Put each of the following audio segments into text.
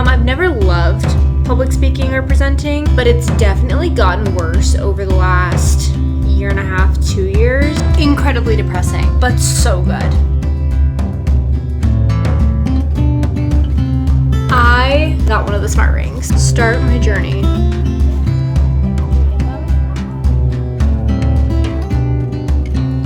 from. I've never loved public speaking or presenting, but it's definitely gotten worse over the last year and a half, 2 years. Incredibly depressing, but so good. I got one of the smart rings. Start my journey.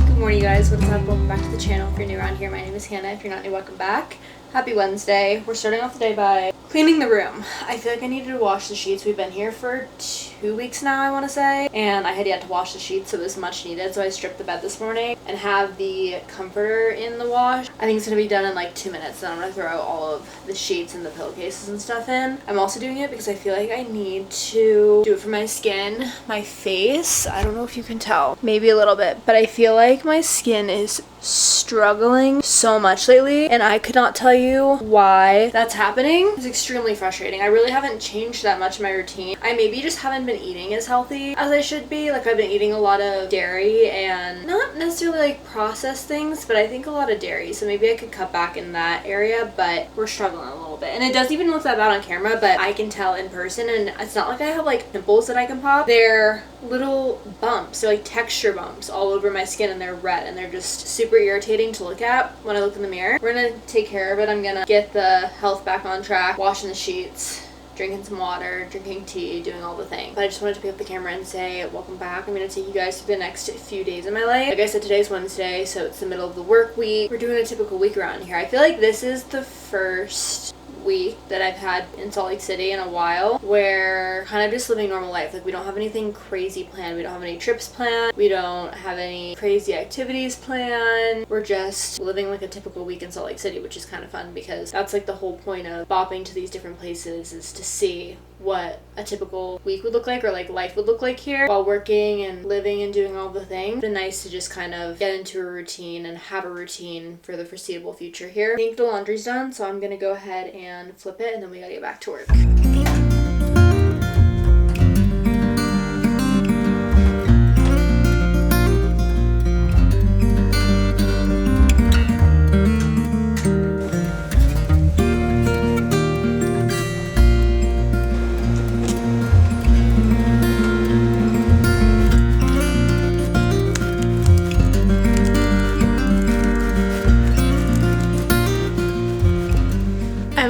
Good morning, you guys. What's up? Welcome back to the channel. If you're new around here, my name is Hannah. If you're not new, welcome back. Happy Wednesday. We're starting off the day by cleaning the room. I feel like I needed to wash the sheets. We've been here for 2 weeks now, I want to say, and I had yet to wash the sheets, so it was much needed. So I stripped the bed this morning and have the comforter in the wash. I think it's going to be done in like 2 minutes, then I'm going to throw all of the sheets and the pillowcases and stuff in. I'm also doing it because I feel like I need to do it for my skin, my face. I don't know if you can tell, maybe a little bit, but I feel like my skin is struggling so much lately, and I could not tell you why that's happening. It's extremely frustrating. I really haven't changed that much in my routine. I maybe just haven't been eating as healthy as I should be. Like, I've been eating a lot of dairy and not necessarily like processed things, but I think a lot of dairy, so maybe I could cut back in that area, but we're struggling a little bit. And it doesn't even look that bad on camera, but I can tell in person, and it's not like I have like pimples that I can pop. They're little bumps. They're like texture bumps all over my skin, and they're red, and they're just super irritating to look at when I look in the mirror. We're gonna take care of it. I'm gonna get the health back on track, washing the sheets, drinking some water, drinking tea, doing all the things. But I just wanted to pick up the camera and say welcome back. I'm gonna take you guys through the next few days of my life. Like I said, today's Wednesday, so it's the middle of the work week. We're doing a typical week around here. I feel like this is the first week that I've had in Salt Lake City in a while where kind of just living normal life. Like, we don't have anything crazy planned. We don't have any trips planned. We don't have any crazy activities planned. We're just living like a typical week in Salt Lake City, which is kind of fun because that's like the whole point of bopping to these different places, is to see what a typical week would look like, or like life would look like here while working and living and doing all the things. It's been nice to just kind of get into a routine and have a routine for the foreseeable future here. I think the laundry's done, so I'm gonna go ahead and flip it, and then we gotta get back to work.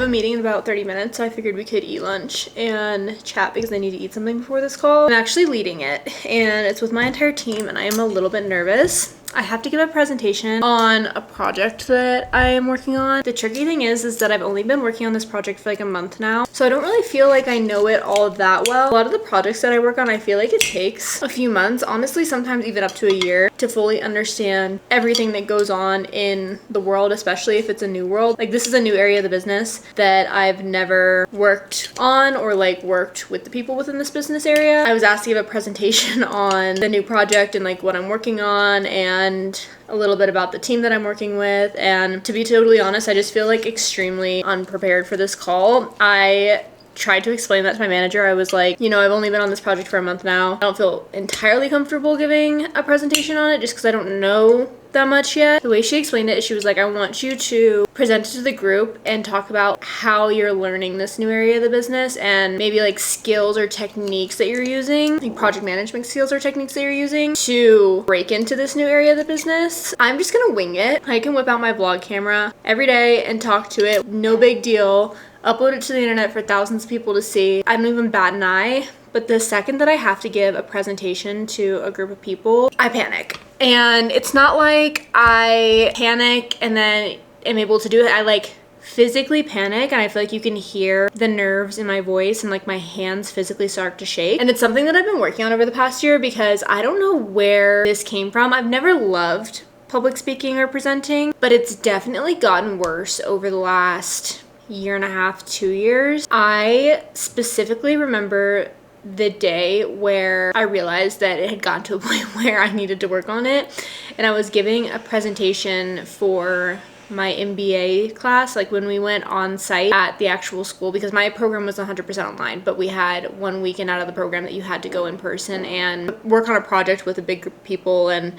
Meeting in about 30 minutes, so I figured we could eat lunch and chat because I need to eat something before this call. I'm actually leading it, and it's with my entire team, and I am a little bit nervous. I have to give a presentation on a project that I am working on. The tricky thing is that I've only been working on this project for like a month now, so I don't really feel like I know it all that well. A lot of the projects that I work on, I feel like it takes a few months, honestly, sometimes even up to a year, to fully understand everything that goes on in the world, especially if it's a new world. Like, this is a new area of the business that I've never worked on or like worked with the people within this business area. I was asked to give a presentation on the new project and like what I'm working on, and a little bit about the team that I'm working with. And to be totally honest, I just feel like extremely unprepared for this call. I tried to explain that to my manager. I was like, you know, I've only been on this project for a month now. I don't feel entirely comfortable giving a presentation on it just because I don't know that much yet. The way she explained it, she was like, I want you to present it to the group and talk about how you're learning this new area of the business, and maybe like skills or techniques that you're using, like project management skills or techniques that you're using to break into this new area of the business. I'm just gonna wing it. I can whip out my vlog camera every day and talk to it. No big deal. Upload it to the internet for thousands of people to see. I don't even bat an eye. But the second that I have to give a presentation to a group of people, I panic. And it's not like I panic and then am able to do it. I like physically panic, and I feel like you can hear the nerves in my voice, and like my hands physically start to shake. And it's something that I've been working on over the past year because I don't know where this came from. I've never loved public speaking or presenting, but it's definitely gotten worse over the last year and a half, 2 years. I specifically remember the day where I realized that it had gotten to a point where I needed to work on it, and I was giving a presentation for my MBA class, like when we went on site at the actual school, because my program was 100% online, but we had 1 weekend out of the program that you had to go in person and work on a project with a big group of people and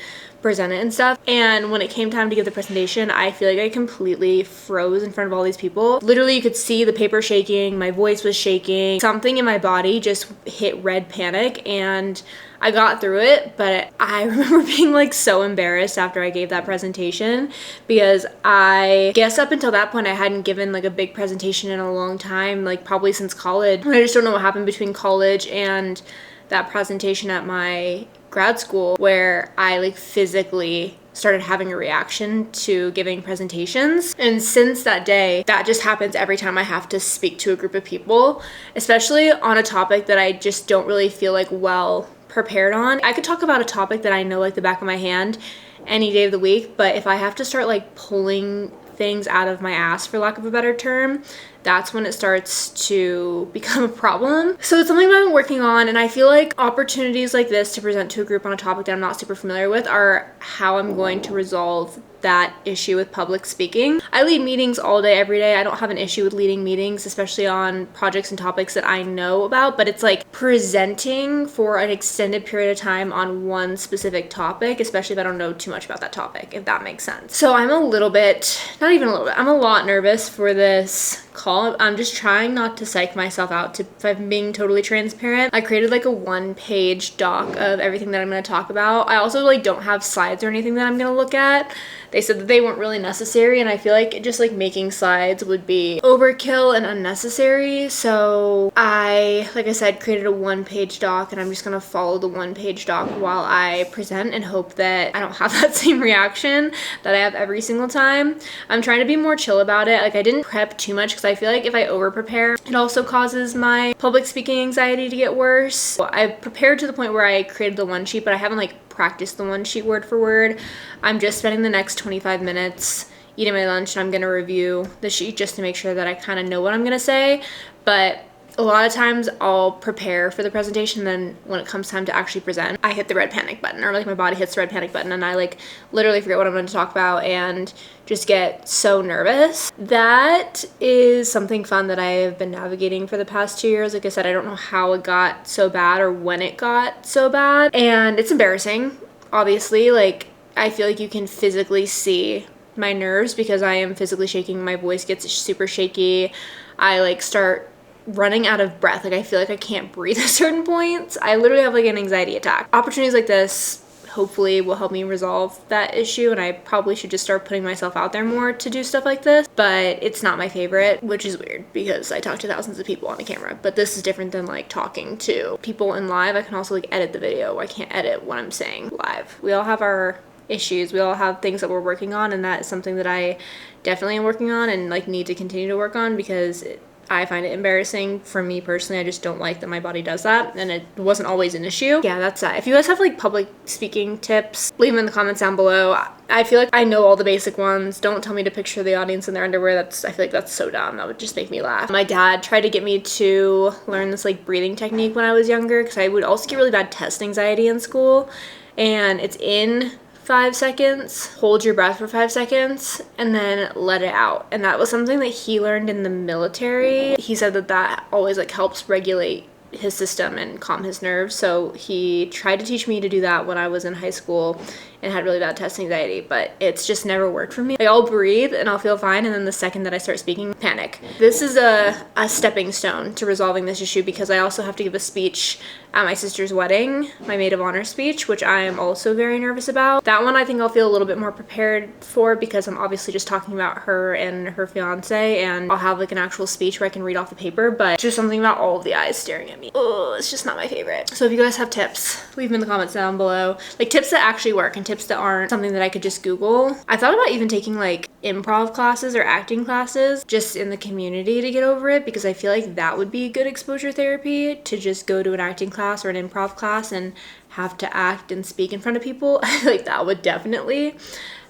present it and stuff. And when it came time to give the presentation, I feel like I completely froze in front of all these people. Literally, you could see the paper shaking, my voice was shaking, something in my body just hit red panic, and I got through it. But I remember being like so embarrassed after I gave that presentation, because I guess up until that point I hadn't given like a big presentation in a long time, like probably since college. I just don't know what happened between college and that presentation at my grad school, where I like physically started having a reaction to giving presentations. And since that day, that just happens every time I have to speak to a group of people, especially on a topic that I just don't really feel like well prepared on. I could talk about a topic that I know like the back of my hand any day of the week, but if I have to start like pulling things out of my ass, for lack of a better term, that's when it starts to become a problem. So it's something that I'm working on, and I feel like opportunities like this to present to a group on a topic that I'm not super familiar with are how I'm going to resolve that issue with public speaking. I lead meetings all day, every day. I don't have an issue with leading meetings, especially on projects and topics that I know about, but it's like presenting for an extended period of time on one specific topic, especially if I don't know too much about that topic, if that makes sense. So I'm a little bit, not even a little bit, I'm a lot nervous for this call. I'm just trying not to psych myself out, if I'm being totally transparent. I created like a 1-page doc of everything that I'm going to talk about. I also like don't have slides or anything that I'm going to look at. They said that they weren't really necessary, and I feel like just like making slides would be overkill and unnecessary. So I, like I said, created a 1-page doc, and I'm just gonna follow the 1-page doc while I present and hope that I don't have that same reaction that I have every single time. I'm trying to be more chill about it. Like, I didn't prep too much because I feel like if I over prepare, it also causes my public speaking anxiety to get worse. So I prepared to the point where I created the one sheet, but I haven't like practice the one sheet word for word. I'm just spending the next 25 minutes eating my lunch, and I'm going to review the sheet just to make sure that I kind of know what I'm going to say. But a lot of times I'll prepare for the presentation, then when it comes time to actually present, I hit the red panic button, or like my body hits the red panic button, and I like literally forget what I'm going to talk about and just get so nervous. That is something fun that I have been navigating for the past 2 years. Like I said, I don't know how it got so bad or when it got so bad, and it's embarrassing, obviously. Like, I feel like you can physically see my nerves because I am physically shaking. My voice gets super shaky. I like start running out of breath. Like, I feel like I can't breathe at certain points. I literally have like an anxiety attack. Opportunities like this hopefully will help me resolve that issue, and I probably should just start putting myself out there more to do stuff like this. But it's not my favorite, which is weird because I talk to thousands of people on a camera, but this is different than like talking to people in live. I can also like edit the video. I can't edit what I'm saying live. We all have our issues. We all have things that we're working on, and that is something that I definitely am working on and like need to continue to work on, because I find it embarrassing. For me personally, I just don't like that my body does that, and it wasn't always an issue. Yeah, that's that. If you guys have like public speaking tips, leave them in the comments down below. I feel like I know all the basic ones. Don't tell me to picture the audience in their underwear. I feel like that's so dumb. That would just make me laugh. My dad tried to get me to learn this like breathing technique when I was younger, because I would also get really bad test anxiety in school, and it's in 5 seconds, hold your breath for 5 seconds, and then let it out. And that was something that he learned in the military. He said that that always like helps regulate his system and calm his nerves. So he tried to teach me to do that when I was in high school and had really bad test anxiety, but it's just never worked for me. Like, I'll breathe and I'll feel fine, and then the second that I start speaking, panic. This is a stepping stone to resolving this issue, because I also have to give a speech at my sister's wedding, my maid of honor speech, which I am also very nervous about. That one I think I'll feel a little bit more prepared for, because I'm obviously just talking about her and her fiance, and I'll have like an actual speech where I can read off the paper, but just something about all of the eyes staring at me. Oh, it's just not my favorite. So if you guys have tips, leave them in the comments down below. Like, tips that actually work and tips that aren't something that I could just Google. I thought about even taking like improv classes or acting classes just in the community to get over it, because I feel like that would be good exposure therapy, to just go to an acting class or an improv class and have to act and speak in front of people. I feel like that would definitely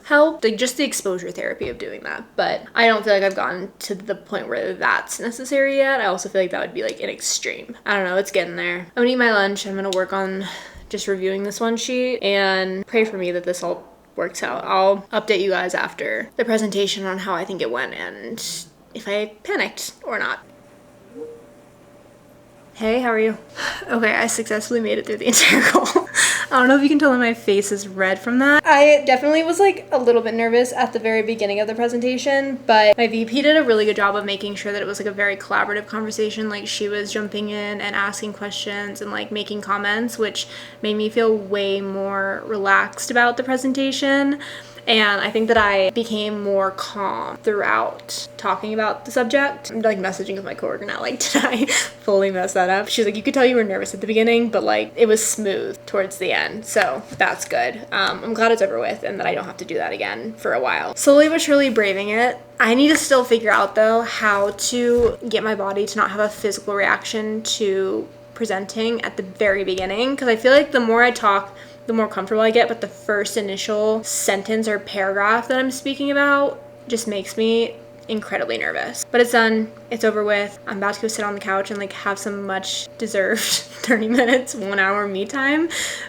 help, like just the exposure therapy of doing that. But I don't feel like I've gotten to the point where that's necessary yet. I also feel like that would be like an extreme. I don't know, it's getting there. I'm gonna eat my lunch. I'm gonna work on just reviewing this one sheet, and pray for me that this all works out. I'll update you guys after the presentation on how I think it went and if I panicked or not. Hey, how are you? Okay, I successfully made it through the entire call. I don't know if you can tell that my face is red from that. I definitely was like a little bit nervous at the very beginning of the presentation, but my VP did a really good job of making sure that it was like a very collaborative conversation. Like she was jumping in and asking questions and like making comments, which made me feel way more relaxed about the presentation. And I think that I became more calm throughout talking about the subject. I'm like messaging with my coworker now, like, did I fully mess that up? She's like, you could tell you were nervous at the beginning, but like it was smooth towards the end. So that's good. I'm glad it's over with and that I don't have to do that again for a while. Slowly but surely braving it. I need to still figure out though how to get my body to not have a physical reaction to presenting at the very beginning, because I feel like the more I talk, the more comfortable I get, but the first initial sentence or paragraph that I'm speaking about just makes me incredibly nervous. But it's done, it's over with. I'm about to go sit on the couch and like have some much deserved 30 minutes, 1 hour me time.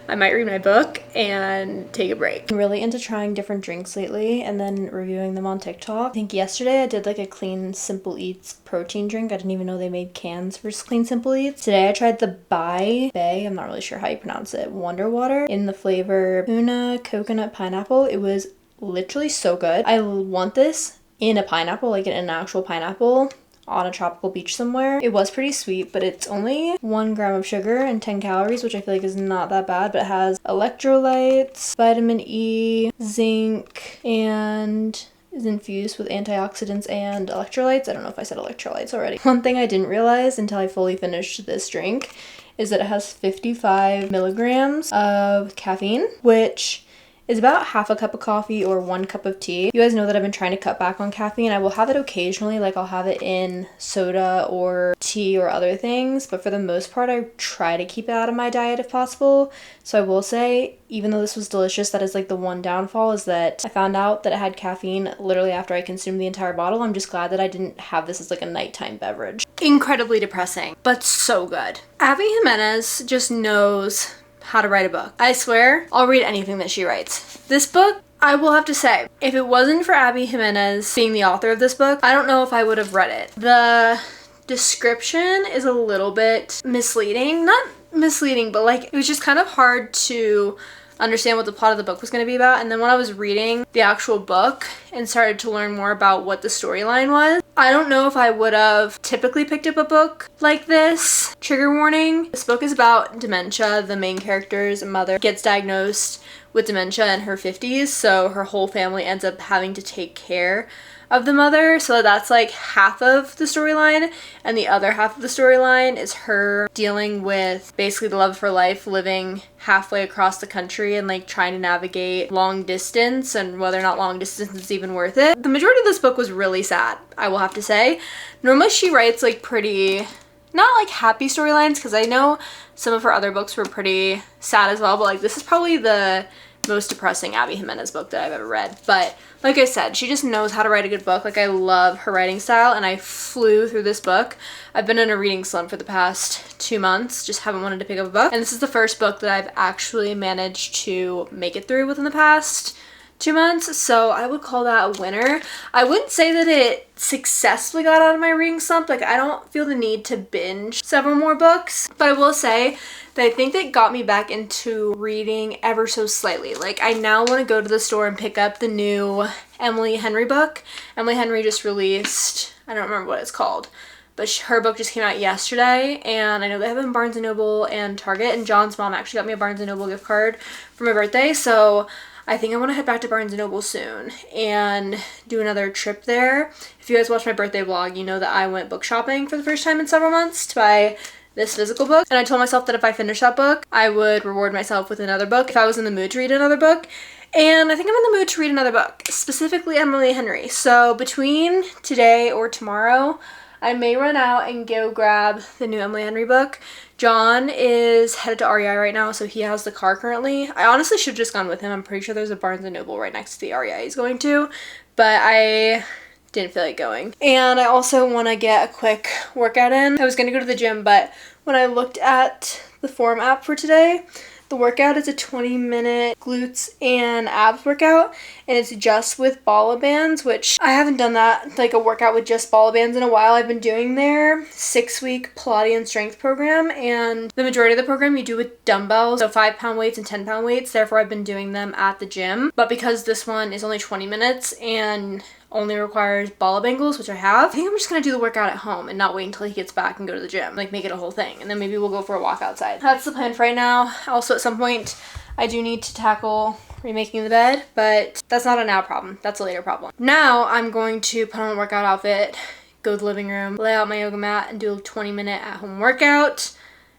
I might read my book and take a break. I'm really into trying different drinks lately and then reviewing them on TikTok. I think yesterday I did like a Clean Simple Eats protein drink. I didn't even know they made cans for Clean Simple Eats. Today I tried the Bay, I'm not really sure how you pronounce it, Wonder Water in the flavor tuna, coconut, pineapple. It was literally so good. I want this in a pineapple, like in an actual pineapple on a tropical beach somewhere. It was pretty sweet, but it's only 1 gram of sugar and 10 calories, which I feel like is not that bad, but it has electrolytes, vitamin E, zinc, and is infused with antioxidants and electrolytes. I don't know if I said electrolytes already. One thing I didn't realize until I fully finished this drink is that it has 55 milligrams of caffeine, which is about half a cup of coffee or 1 cup of tea. You guys know that I've been trying to cut back on caffeine. I will have it occasionally, like I'll have it in soda or tea or other things, but for the most part, I try to keep it out of my diet if possible. So I will say, even though this was delicious, that is like the one downfall, is that I found out that it had caffeine literally after I consumed the entire bottle. I'm just glad that I didn't have this as like a nighttime beverage. Incredibly depressing, but so good. Abby Jimenez just knows how to write a book. I swear, I'll read anything that she writes. This book, I will have to say, if it wasn't for Abby Jimenez being the author of this book, I don't know if I would have read it. The description is a little bit misleading. Not misleading, but like it was just kind of hard to understand what the plot of the book was going to be about. And then when I was reading the actual book and started to learn more about what the storyline was, I don't know if I would have typically picked up a book like this. Trigger warning. This book is about dementia. The main character's mother gets diagnosed with dementia in her 50s, so her whole family ends up having to take care of the mother. So that's like half of the storyline, and the other half of the storyline is her dealing with basically the love of her life, living halfway across the country and like trying to navigate long distance and whether or not long distance is even worth it. The majority of this book was really sad, I will have to say. Normally she writes like pretty, not like happy storylines, because I know some of her other books were pretty sad as well, but like this is probably the most depressing Abby Jimenez book that I've ever read. But like I said, she just knows how to write a good book. Like I love her writing style, and I flew through this book. I've been in a reading slump for the past 2 months, just haven't wanted to pick up a book. And this is the first book that I've actually managed to make it through within the past 2 months, so I would call that a winner. I wouldn't say that it successfully got out of my reading slump. Like I don't feel the need to binge several more books, but I will say that I think that got me back into reading ever so slightly. Like I now want to go to the store and pick up the new Emily Henry book. Emily Henry just released, I don't remember what it's called, but her book just came out yesterday, and I know they have it in Barnes & Noble and Target, and John's mom actually got me a Barnes & Noble gift card for my birthday, so I think I want to head back to Barnes & Noble soon and do another trip there. If you guys watched my birthday vlog, you know that I went book shopping for the first time in several months to buy this physical book. And I told myself that if I finished that book, I would reward myself with another book if I was in the mood to read another book. And I think I'm in the mood to read another book, specifically Emily Henry. So between today or tomorrow, I may run out and go grab the new Emily Henry book. John is headed to REI right now, so he has the car currently. I honestly should have just gone with him. I'm pretty sure there's a Barnes & Noble right next to the REI he's going to, but I didn't feel like going. And I also want to get a quick workout in. I was going to go to the gym, but when I looked at the form app for today, The workout is a 20-minute glutes and abs workout, and it's just with ball bands, which I haven't done that, like a workout with just ball bands in a while. I've been doing their 6-week Pilates and strength program, and the majority of the program you do with dumbbells, so 5-pound weights and 10-pound weights. Therefore, I've been doing them at the gym. But because this one is only 20 minutes and only requires ball bangles, which I have, I think I'm just gonna do the workout at home and not wait until he gets back and go to the gym, like make it a whole thing, and then maybe we'll go for a walk outside. That's the plan for right now. Also, at some point I do need to tackle remaking the bed, but that's not a now problem, that's a later problem. Now I'm going to put on a workout outfit, go to the living room, lay out my yoga mat, and do a 20-minute at-home workout,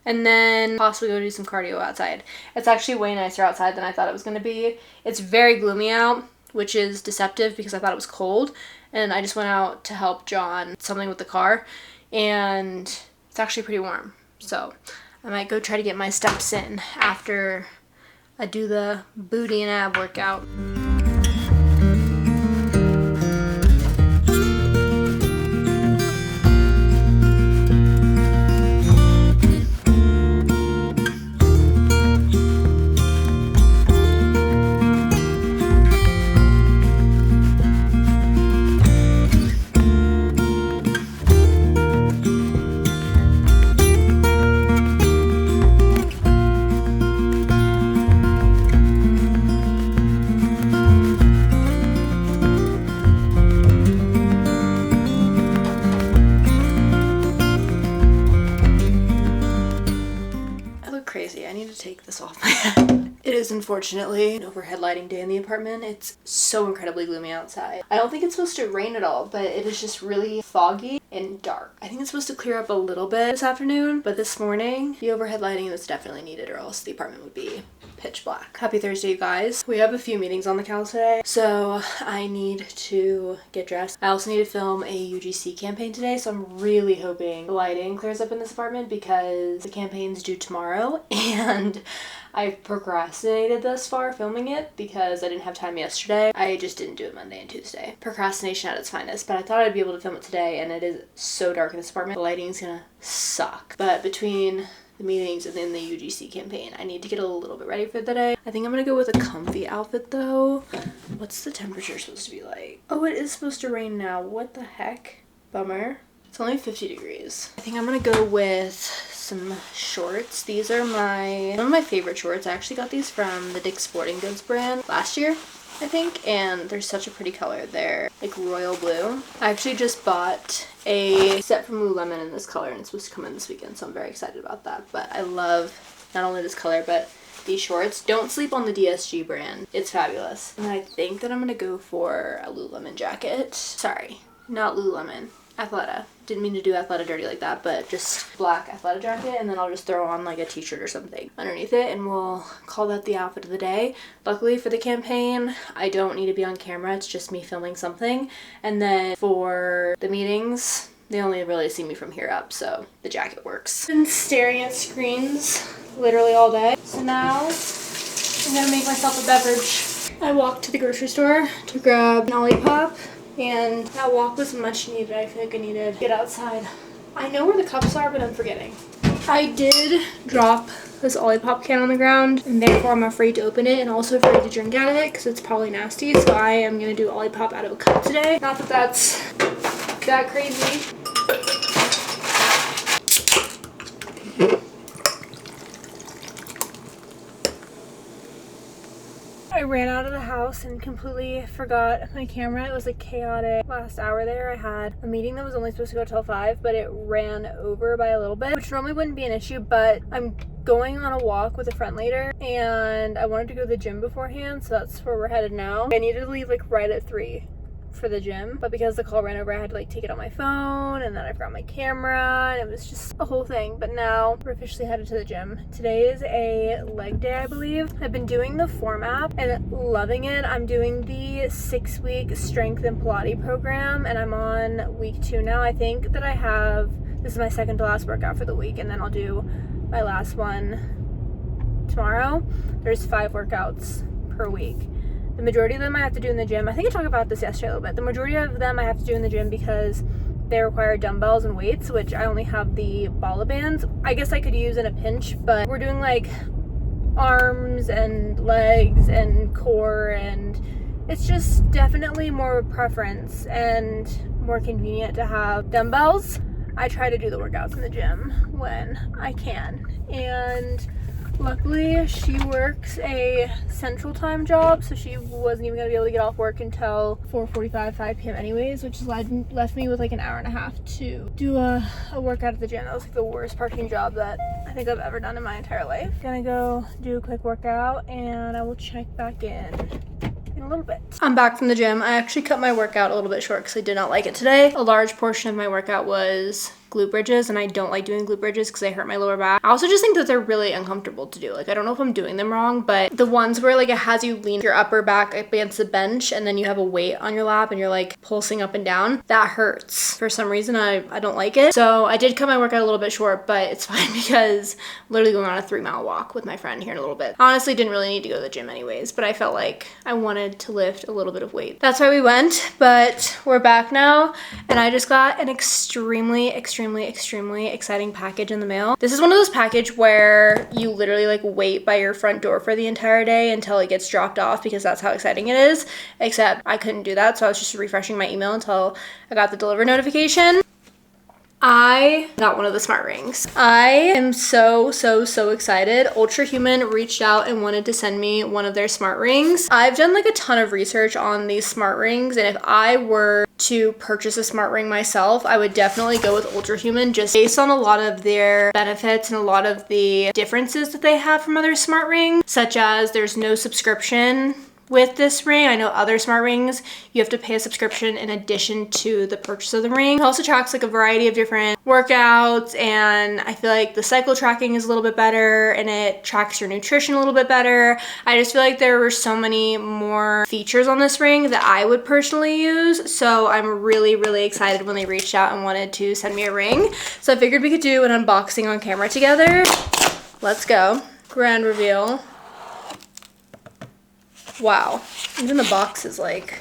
and then possibly go do some cardio outside. It's actually way nicer outside than I thought it was gonna be. It's very gloomy out, which is deceptive because I thought it was cold, and I just went out to help John something with the car, and it's actually pretty warm. So I might go try to get my steps in after I do the booty and ab workout. Take this off my head. It is unfortunately an overhead lighting day in the apartment. It's so incredibly gloomy outside. I don't think it's supposed to rain at all, but it is just really foggy and dark. I think it's supposed to clear up a little bit this afternoon, but this morning the overhead lighting was definitely needed, or else the apartment would be pitch black. Happy Thursday, you guys. We have a few meetings on the calendar today, so I need to get dressed. I also need to film a UGC campaign today, so I'm really hoping the lighting clears up in this apartment because the campaign's due tomorrow, and I've procrastinated thus far filming it because I didn't have time yesterday. I just didn't do it Monday and Tuesday. Procrastination at its finest, but I thought I'd be able to film it today, and it is so dark in this apartment. The lighting's gonna suck. But between the meetings and then the UGC campaign, I need to get a little bit ready for the day. I think I'm gonna go with a comfy outfit though. What's the temperature supposed to be like? Oh, it is supposed to rain now. What the heck? Bummer. It's only 50 degrees. I think I'm gonna go with some shorts. These are one of my favorite shorts. I actually got these from the Dick's Sporting Goods brand last year, I think, and they're such a pretty color. They're like royal blue. I actually just bought a set from Lululemon in this color, and it's supposed to come in this weekend, so I'm very excited about that. But I love not only this color, but these shorts. Don't sleep on the DSG brand. It's fabulous. And I think that I'm gonna go for a Lululemon jacket. Sorry, not Lululemon. Athleta. Didn't mean to do Athleta dirty like that, but just black Athleta jacket, and then I'll just throw on like a t-shirt or something underneath it, and we'll call that the outfit of the day. Luckily for the campaign, I don't need to be on camera. It's just me filming something. And then for the meetings, they only really see me from here up, so the jacket works. Been staring at screens literally all day. So now I'm gonna make myself a beverage. I walked to the grocery store to grab an Olipop, and that walk was much needed. I feel like I needed to get outside. I know where the cups are, but I'm forgetting. I did drop this Olipop can on the ground, and therefore I'm afraid to open it and also afraid to drink out of it because it's probably nasty. So I am going to do Olipop out of a cup today. Not that that's that crazy. I ran out of the house and completely forgot my camera. It was a chaotic last hour there. I had a meeting that was only supposed to go till 5, but it ran over by a little bit, which normally wouldn't be an issue, but I'm going on a walk with a friend later, and I wanted to go to the gym beforehand, so that's where we're headed now. I needed to leave like right at 3 for the gym, but because the call ran over, I had to like take it on my phone, and then I forgot my camera, and it was just a whole thing. But now we're officially headed to the gym. Today is a leg day, I believe. I've been doing the Form app and loving it. I'm doing the 6-week strength and Pilates program, and I'm on week 2 now. I think that this is my second to last workout for the week, and then I'll do my last one tomorrow. There's 5 workouts per week. The majority of them I have to do in the gym. I think I talked about this yesterday a little bit. The majority of them I have to do in the gym because they require dumbbells and weights, which I only have the ball bands. I guess I could use in a pinch, but we're doing like arms and legs and core, and it's just definitely more of a preference and more convenient to have dumbbells. I try to do the workouts in the gym when I can, and luckily she works a central time job, so she wasn't even gonna be able to get off work until 4:45, 5 p.m. anyways, which left me with like an hour and a half to do a workout at the gym. That was like the worst parking job that I think I've ever done in my entire life. Gonna go do a quick workout and I will check back in a little bit. I'm back from the gym. I actually cut my workout a little bit short because I did not like it today. A large portion of my workout was glute bridges, and I don't like doing glute bridges because they hurt my lower back. I also just think that they're really uncomfortable to do. Like, I don't know if I'm doing them wrong, but the ones where like it has you lean your upper back up against the bench and then you have a weight on your lap and you're like pulsing up and down, that hurts. For some reason, I don't like it. So I did cut my workout a little bit short, but it's fine because I'm literally going on a 3-mile walk with my friend here in a little bit. Honestly, didn't really need to go to the gym anyways, but I felt like I wanted to lift a little bit of weight. That's why we went, but we're back now, and I just got an extremely exciting package in the mail. This is one of those packages where you literally like wait by your front door for the entire day until it gets dropped off because that's how exciting it is, except I couldn't do that, so I was just refreshing my email until I got the deliver notification. I got one of the smart rings. I am so excited. Ultrahuman reached out and wanted to send me one of their smart rings. I've done like a ton of research on these smart rings, and if I were to purchase a smart ring myself, I would definitely go with Ultrahuman just based on a lot of their benefits and a lot of the differences that they have from other smart rings, such as there's no subscription with this ring. I know other smart rings, you have to pay a subscription in addition to the purchase of the ring. It also tracks like a variety of different workouts, and I feel like the cycle tracking is a little bit better, and it tracks your nutrition a little bit better. I just feel like there were so many more features on this ring that I would personally use, so I'm really excited when they reached out and wanted to send me a ring. So I figured we could do an unboxing on camera together. Let's go. Grand reveal. Wow, even the box is like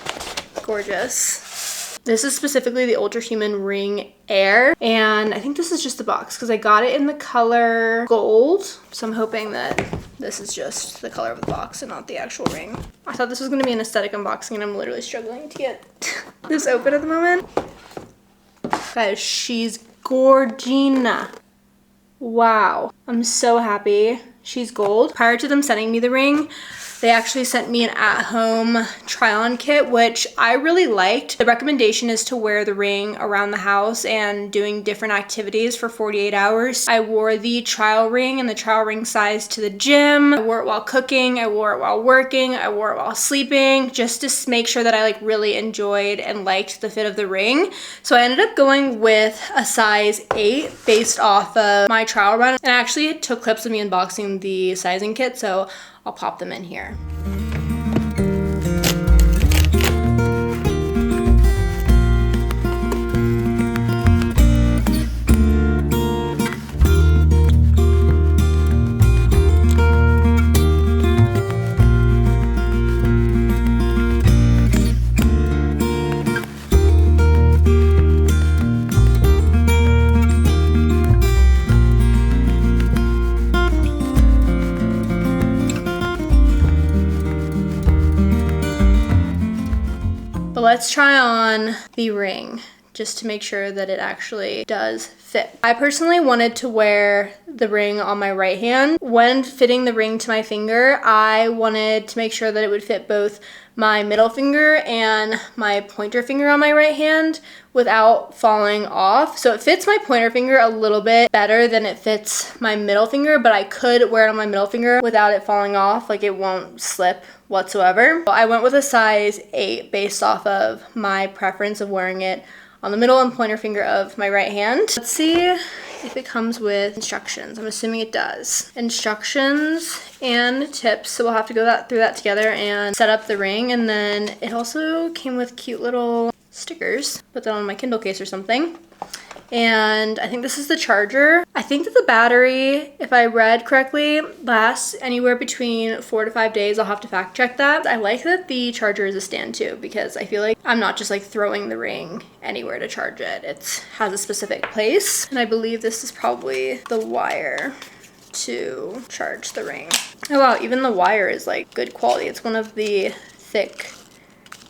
gorgeous. This is specifically the Ultrahuman Ring Air, and I think this is just the box because I got it in the color gold, so I'm hoping that this is just the color of the box and not the actual ring. I thought this was going to be an aesthetic unboxing, and I'm literally struggling to get this open at the moment. Guys, she's gorgina. Wow, I'm so happy. She's gold. Prior to them sending me the ring, they actually sent me an at-home try-on kit, which I really liked. The recommendation is to wear the ring around the house and doing different activities for 48 hours. I wore the trial ring and the trial ring size to the gym. I wore it while cooking. I wore it while working. I wore it while sleeping, just to make sure that I like really enjoyed and liked the fit of the ring. So I ended up going with a size 8 based off of my trial run. And I actually took clips of me unboxing the sizing kit, so I'll pop them in here. But let's try on the ring just to make sure that it actually does fit. I personally wanted to wear the ring on my right hand. When fitting the ring to my finger, I wanted to make sure that it would fit both my middle finger and my pointer finger on my right hand without falling off. So it fits my pointer finger a little bit better than it fits my middle finger, but I could wear it on my middle finger without it falling off. Like, it won't slip whatsoever. I went with a size 8 based off of my preference of wearing it on the middle and pointer finger of my right hand. Let's see if it comes with instructions. I'm assuming it does. Instructions and tips, so we'll have to go through that together and set up the ring. And then it also came with cute little stickers. Put that on my Kindle case or something. And I think this is the charger. I think that the battery, if I read correctly, lasts anywhere between 4 to 5 days. I'll have to fact check that. I like that the charger is a stand too, because I feel like I'm not just like throwing the ring anywhere to charge it. It has a specific place. And I believe this is probably the wire to charge the ring. Oh wow, even the wire is like good quality. It's one of the thick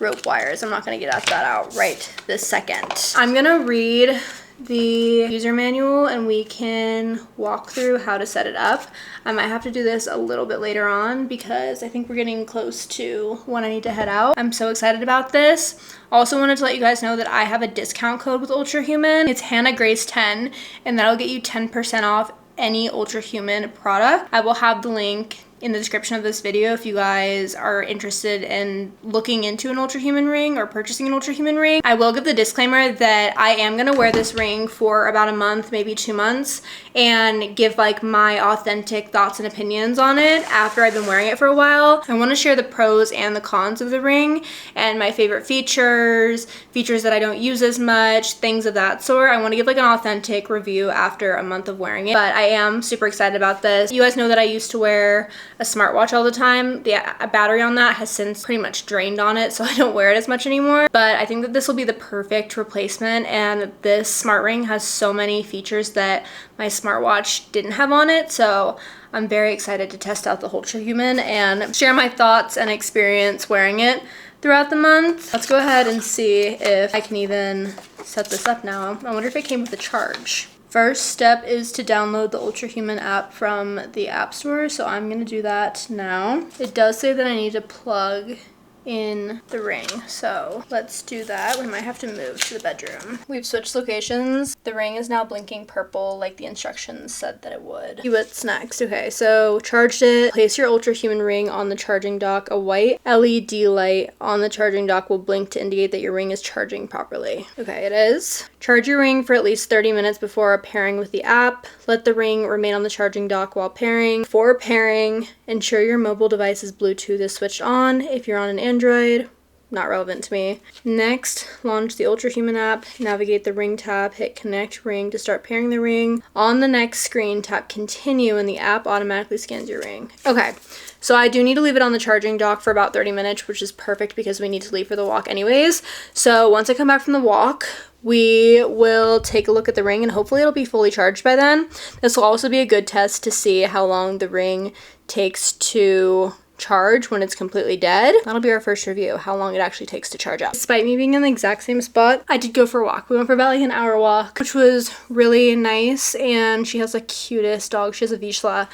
rope wires. I'm not gonna get that out right this second. I'm gonna read the user manual and we can walk through how to set it up. I might have to do this a little bit later on because I think we're getting close to when I need to head out. I'm so excited about this. Also wanted to let you guys know that I have a discount code with Ultrahuman. It's Hannah Grace 10 and that'll get you 10% off any Ultrahuman product. I will have the link in the description of this video if you guys are interested in looking into an Ultrahuman ring or purchasing an Ultrahuman ring. I will give the disclaimer that I am gonna wear this ring for about a month, maybe 2 months, and give like my authentic thoughts and opinions on it after I've been wearing it for a while. I wanna share the pros and the cons of the ring and my favorite features that I don't use as much, things of that sort. I wanna give like an authentic review after a month of wearing it, but I am super excited about this. You guys know that I used to wear a smartwatch all the time. The battery on that has since pretty much drained on it, so I don't wear it as much anymore. But I think that this will be the perfect replacement, and this smart ring has so many features that my smartwatch didn't have on it, so I'm very excited to test out the Ultrahuman and share my thoughts and experience wearing it throughout the month. Let's go ahead and see if I can even set this up now. I wonder if it came with a charge. First step is to download the Ultrahuman app from the App Store, so I'm gonna do that now. It does say that I need to plug in the ring, so let's do that. We might have to move to the bedroom. We've switched locations. The ring is now blinking purple like the instructions said that it would. What's next? Okay, so charged it. Place your Ultrahuman ring on the charging dock. A white LED light on the charging dock will blink to indicate that your ring is charging properly. Okay, it is. Charge your ring for at least 30 minutes before pairing with the app. Let the ring remain on the charging dock while pairing. For pairing, ensure your mobile device's Bluetooth is switched on. If you're on an Android, not relevant to me. Next, launch the Ultrahuman app, navigate the ring tab, hit connect ring to start pairing the ring. On the next screen, tap continue and the app automatically scans your ring. Okay, so I do need to leave it on the charging dock for about 30 minutes, which is perfect because we need to leave for the walk anyways. So once I come back from the walk, we will take a look at the ring and hopefully it'll be fully charged by then. This will also be a good test to see how long the ring takes to charge when it's completely dead. That'll be our first review, how long it actually takes to charge up. Despite me being in the exact same spot, I did go for a walk. We went for about like an hour walk, which was really nice, and she has the cutest dog. She has a Vizsla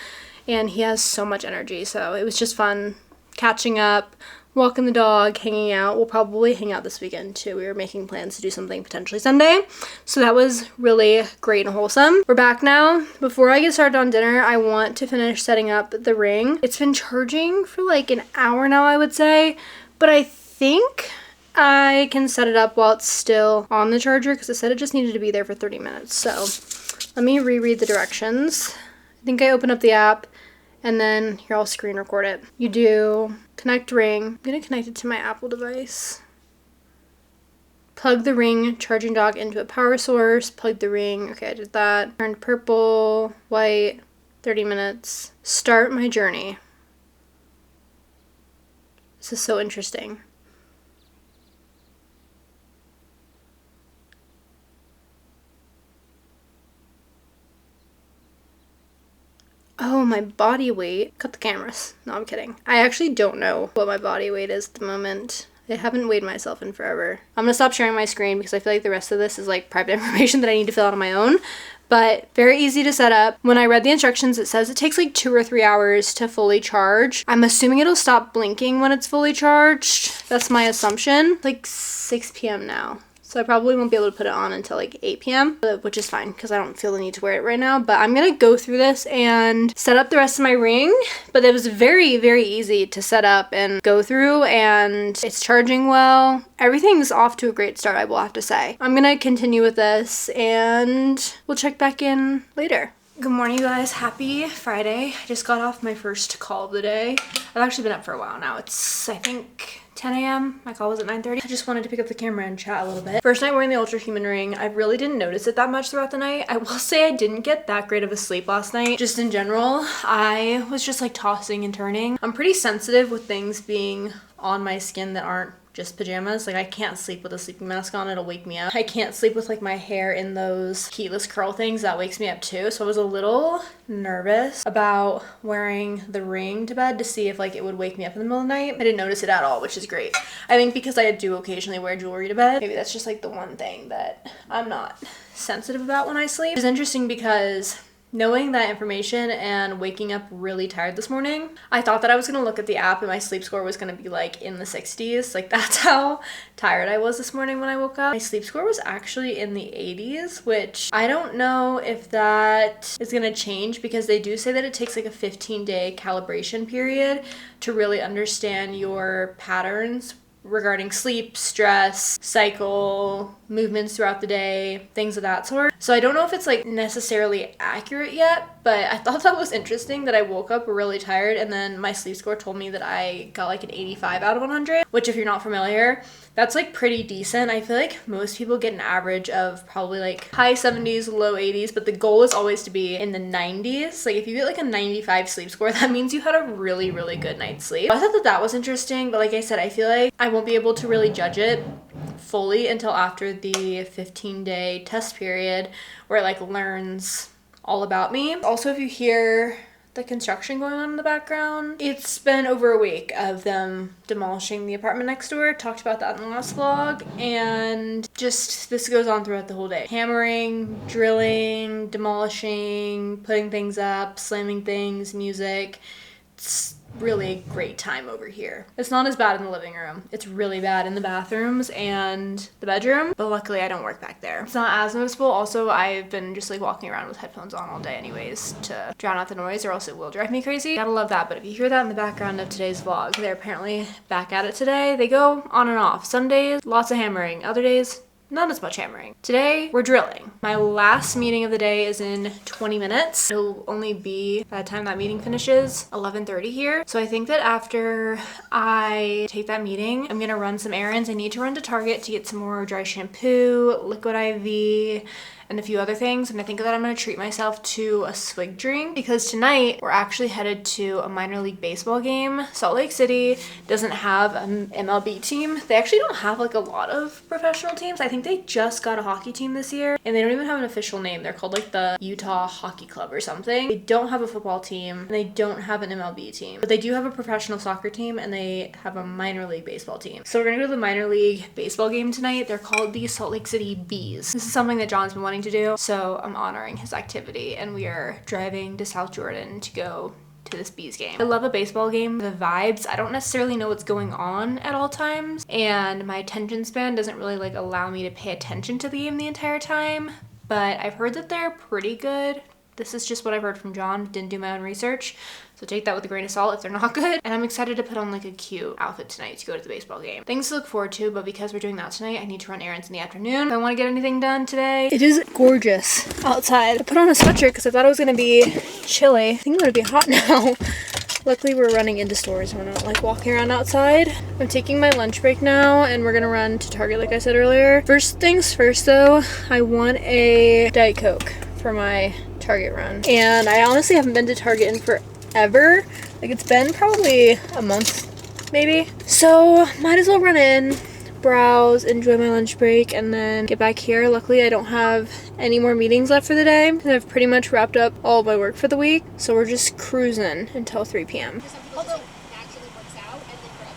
and he has so much energy, so it was just fun catching up, walking the dog, hanging out. We'll probably hang out this weekend too. We were making plans to do something potentially Sunday. So that was really great and wholesome. We're back now. Before I get started on dinner, I want to finish setting up the ring. It's been charging for like an hour now, I would say, but I think I can set it up while it's still on the charger because it said it just needed to be there for 30 minutes. So let me reread the directions. I think I open up the app and then here I'll screen record it. You do connect ring. I'm gonna connect it to my Apple device. Plug the ring charging dock into a power source. Plug the ring. Okay, I did that. Turned purple, white, 30 minutes. Start my journey. This is so interesting. Oh, my body weight. Cut the cameras. No, I'm kidding. I actually don't know what my body weight is at the moment. I haven't weighed myself in forever. I'm gonna stop sharing my screen because I feel like the rest of this is like private information that I need to fill out on my own. But very easy to set up. When I read the instructions, it says it takes like 2 or 3 hours to fully charge. I'm assuming it'll stop blinking when it's fully charged. That's my assumption. Like 6 p.m. now. So I probably won't be able to put it on until like 8 p.m., which is fine because I don't feel the need to wear it right now. But I'm going to go through this and set up the rest of my ring. But it was very, very easy to set up and go through, and it's charging well. Everything's off to a great start, I will have to say. I'm going to continue with this and we'll check back in later. Good morning, you guys. Happy Friday. I just got off my first call of the day. I've actually been up for a while now. It's, I think, 10 a.m. My call was at 9:30. I just wanted to pick up the camera and chat a little bit. First night wearing the Ultrahuman ring, I really didn't notice it that much throughout the night. I will say I didn't get that great of a sleep last night. Just in general, I was just like tossing and turning. I'm pretty sensitive with things being on my skin that aren't just pajamas. Like I can't sleep with a sleeping mask on, it'll wake me up. I can't sleep with like my hair in those heatless curl things, that wakes me up too. So I was a little nervous about wearing the ring to bed to see if like it would wake me up in the middle of the night. I didn't notice it at all, which is great. I think because I do occasionally wear jewelry to bed, maybe that's just like the one thing that I'm not sensitive about when I sleep. It's interesting because knowing that information and waking up really tired this morning, I thought that I was gonna look at the app and my sleep score was gonna be like in the 60s. Like that's how tired I was this morning when I woke up. My sleep score was actually in the 80s, which I don't know if that is gonna change because they do say that it takes like a 15-day calibration period to really understand your patterns regarding sleep, stress, cycle, movements throughout the day, things of that sort. So I don't know if it's like necessarily accurate yet, but I thought that was interesting that I woke up really tired and then my sleep score told me that I got like an 85 out of 100, which if you're not familiar, that's like pretty decent. I feel like most people get an average of probably like high 70s, low 80s, but the goal is always to be in the 90s. Like if you get like a 95 sleep score, that means you had a really, really good night's sleep. I thought that that was interesting, but like I said, I feel like I won't be able to really judge it fully until after the 15-day test period where it like learns all about me. Also, if you hear the construction going on in the background, it's been over a week of them demolishing the apartment next door. Talked about that in the last vlog, and just this goes on throughout the whole day. Hammering, drilling, demolishing, putting things up, slamming things, music. It's really a great time over here. It's not as bad in the living room. It's really bad in the bathrooms and the bedroom, but luckily I don't work back there. It's not as noticeable. Also, I've been just like walking around with headphones on all day anyways to drown out the noise or else it will drive me crazy. Gotta love that, but if you hear that in the background of today's vlog, they're apparently back at it today. They go on and off. Some days, lots of hammering. Other days, not as much hammering. Today, we're drilling. My last meeting of the day is in 20 minutes. It'll only be, by the time that meeting finishes, 11:30 here. So I think that after I take that meeting, I'm gonna run some errands. I need to run to Target to get some more dry shampoo, liquid IV, and a few other things. And I think that I'm gonna treat myself to a Swig drink because tonight we're actually headed to a minor league baseball game. Salt Lake City doesn't have an MLB team. They actually don't have like a lot of professional teams. I think they just got a hockey team this year and they don't even have an official name. They're called like the Utah Hockey Club or something. They don't have a football team and they don't have an MLB team, but they do have a professional soccer team and they have a minor league baseball team. So we're gonna go to the minor league baseball game tonight. They're called the Salt Lake City Bees. This is something that John's been wanting to do, so I'm honoring his activity and we are driving to South Jordan to go to this Bees game. I love a baseball game. The vibes, I don't necessarily know what's going on at all times and my attention span doesn't really like allow me to pay attention to the game the entire time, but I've heard that they're pretty good. This is just what I've heard from John. Didn't do my own research, so take that with a grain of salt if they're not good. And I'm excited to put on like a cute outfit tonight to go to the baseball game. Things to look forward to, but because we're doing that tonight, I need to run errands in the afternoon. If I want to get anything done today. It is gorgeous outside. I put on a sweatshirt because I thought it was going to be chilly. I think it's going to be hot now. Luckily, we're running into stores and we're not like walking around outside. I'm taking my lunch break now and we're gonna run to Target like I said earlier. First things first though, I want a Diet Coke for my Target run. And I honestly haven't been to Target in forever. Like it's been probably a month maybe. So might as well run in, browse, enjoy my lunch break, and then get back here. Luckily I don't have any more meetings left for the day and I've pretty much wrapped up all of my work for the week. So we're just cruising until 3 p.m.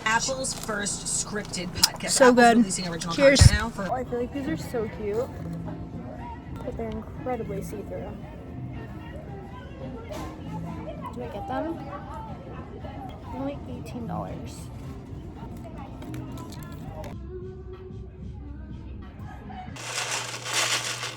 Apple's first scripted podcast. So Apple's good. Releasing original Cheers. content now for I feel like these are so cute, but they're incredibly see-through. Do I get them? Only $18.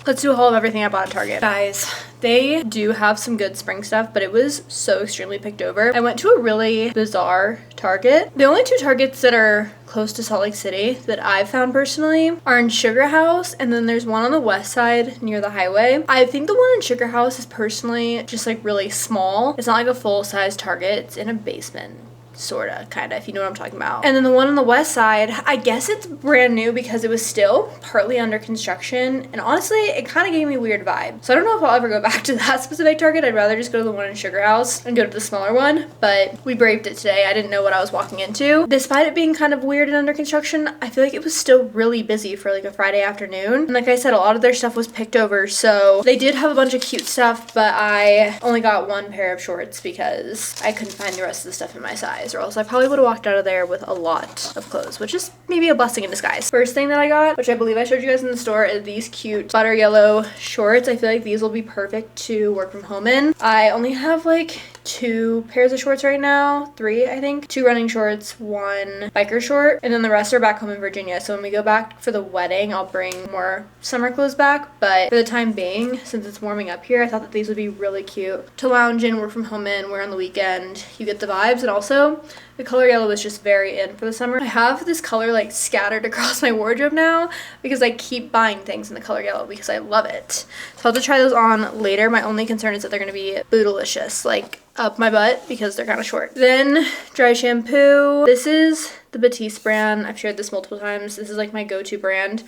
Let's do a haul of everything I bought at Target. Guys, they do have some good spring stuff, but it was so extremely picked over. I went to a really bizarre Target. The only two Targets that are close to Salt Lake City that I've found personally are in Sugar House, and then there's one on the west side near the highway. I think the one in Sugar House is personally just like really small. It's not like a full-size Target. It's in a basement. sorta, kinda, if you know what I'm talking about. And then the one on the west side, I guess it's brand new because it was still partly under construction, and honestly, it kind of gave me a weird vibe. So I don't know if I'll ever go back to that specific Target. I'd rather just go to the one in Sugar House and go to the smaller one, but we braved it today. I didn't know what I was walking into. Despite it being kind of weird and under construction, I feel like it was still really busy for like a Friday afternoon. And like I said, a lot of their stuff was picked over, so they did have a bunch of cute stuff, but I only got one pair of shorts because I couldn't find the rest of the stuff in my size, or else I probably would have walked out of there with a lot of clothes, which is maybe a blessing in disguise. First thing that I got, which I believe I showed you guys in the store, is these cute butter yellow shorts. I feel like these will be perfect to work from home in. I only have like 2 pairs of shorts right now, 3 I think. 2 running shorts, 1 biker short, and then the rest are back home in Virginia. So when we go back for the wedding, I'll bring more summer clothes back, but for the time being, since it's warming up here, I thought that these would be really cute to lounge in, work from home in, wear on the weekend. You get the vibes, and also the color yellow is just very in for the summer. I have this color like scattered across my wardrobe now because I keep buying things in the color yellow because I love it. So I'll have to try those on later. My only concern is that they're going to be bootylicious, like up my butt, because they're kind of short. Then dry shampoo. This is the Batiste brand. I've shared this multiple times. This is like my go-to brand.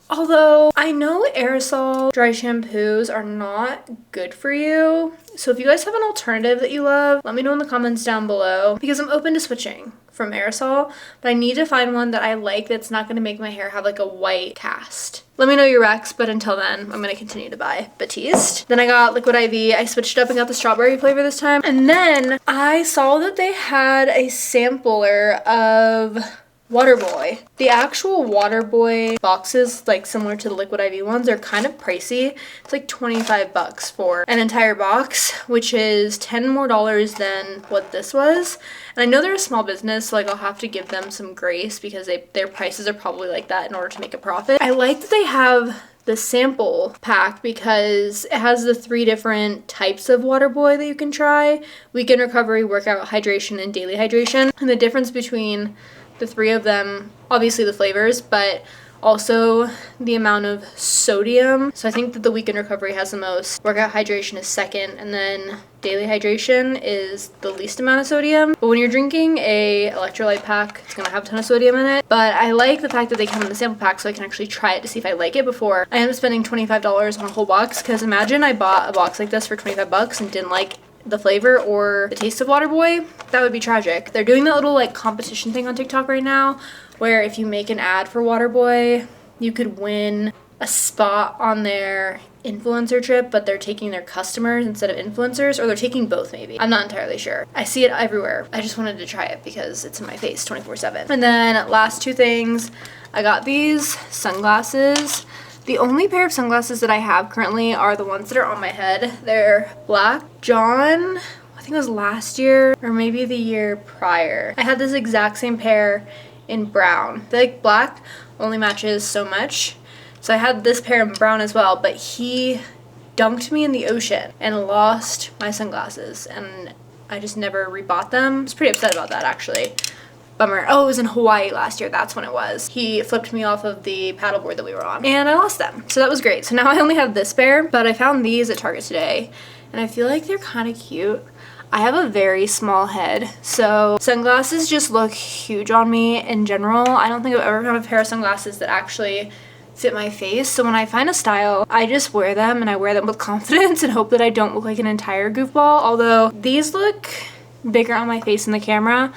Although I know aerosol dry shampoos are not good for you. So if you guys have an alternative that you love, let me know in the comments down below, because I'm open to switching from aerosol, but I need to find one that I like that's not going to make my hair have like a white cast. Let me know your recs, but until then, I'm going to continue to buy Batiste. Then I got Liquid IV. I switched up and got the strawberry flavor this time. And then I saw that they had a sampler of Waterboy. The actual Waterboy boxes, like similar to the Liquid IV ones, are kind of pricey. It's like 25 bucks for an entire box, which is $10 more than what this was. And I know they're a small business, so like I'll have to give them some grace because their prices are probably like that in order to make a profit. I like that they have the sample pack because it has the 3 different types of Waterboy that you can try: weekend recovery, workout hydration, and daily hydration. And the difference between the 3 of them, obviously the flavors, but also the amount of sodium. So I think that the weekend recovery has the most, workout hydration is second, and then daily hydration is the least amount of sodium. But when you're drinking a electrolyte pack, it's gonna have a ton of sodium in it. But I like the fact that they come in the sample pack so I can actually try it to see if I like it before I end up spending $25 on a whole box, because imagine I bought a box like this for 25 bucks and didn't like the flavor or the taste of Waterboy. That would be tragic. They're doing that little like competition thing on TikTok right now where if you make an ad for Waterboy, you could win a spot on their influencer trip, but they're taking their customers instead of influencers, or they're taking both maybe. I'm not entirely sure. I see it everywhere. I just wanted to try it because it's in my face 24/7. And then last 2 things, I got these sunglasses. The only pair of sunglasses that I have currently are the ones that are on my head. They're black. John, I think it was last year or maybe the year prior, I had this exact same pair in brown. I feel like black only matches so much. So I had this pair in brown as well, but he dunked me in the ocean and lost my sunglasses, and I just never rebought them. I was pretty upset about that actually. Bummer. Oh, it was in Hawaii last year. That's when it was. He flipped me off of the paddleboard that we were on and I lost them. So that was great. So now I only have this pair, but I found these at Target today and I feel like they're kind of cute. I have a very small head, so sunglasses just look huge on me in general. I don't think I've ever found a pair of sunglasses that actually fit my face. So when I find a style, I just wear them, and I wear them with confidence and hope that I don't look like an entire goofball. Although these look bigger on my face in the camera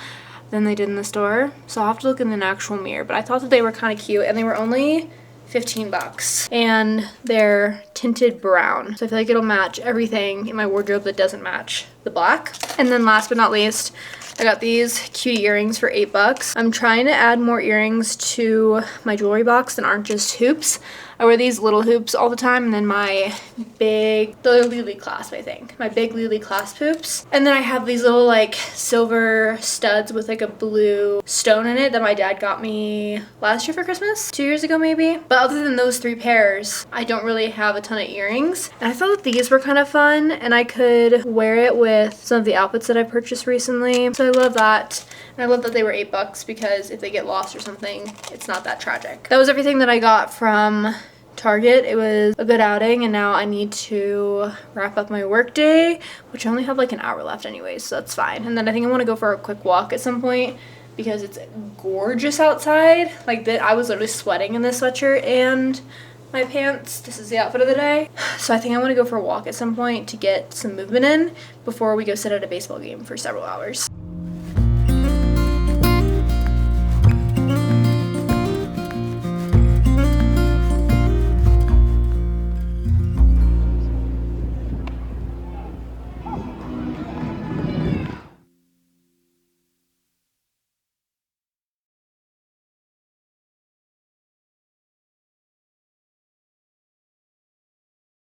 than they did in the store, so I'll have to look in an actual mirror. But I thought that they were kind of cute, and they were only 15 bucks, and they're tinted brown, so I feel like it'll match everything in my wardrobe that doesn't match the black. And then last but not least, I got these cutie earrings for 8 bucks. I'm trying to add more earrings to my jewelry box that aren't just hoops. I wear these little hoops all the time, and then my big, they're Lily clasp, I think. My big Lily clasp hoops. And then I have these little like silver studs with like a blue stone in it that my dad got me last year for Christmas, 2 years ago maybe. But other than those 3 pairs, I don't really have a ton of earrings. And I thought that these were kind of fun, and I could wear it with some of the outfits that I purchased recently. So I love that. And I love that they were 8 bucks because if they get lost or something, it's not that tragic. That was everything that I got from Target. It was a good outing, and now I need to wrap up my work day, which I only have like an hour left anyway, so that's fine. And then I think I want to go for a quick walk at some point because it's gorgeous outside. Like, I was literally sweating in this sweatshirt and my pants. This is the outfit of the day. So I think I want to go for a walk at some point to get some movement in before we go sit at a baseball game for several hours.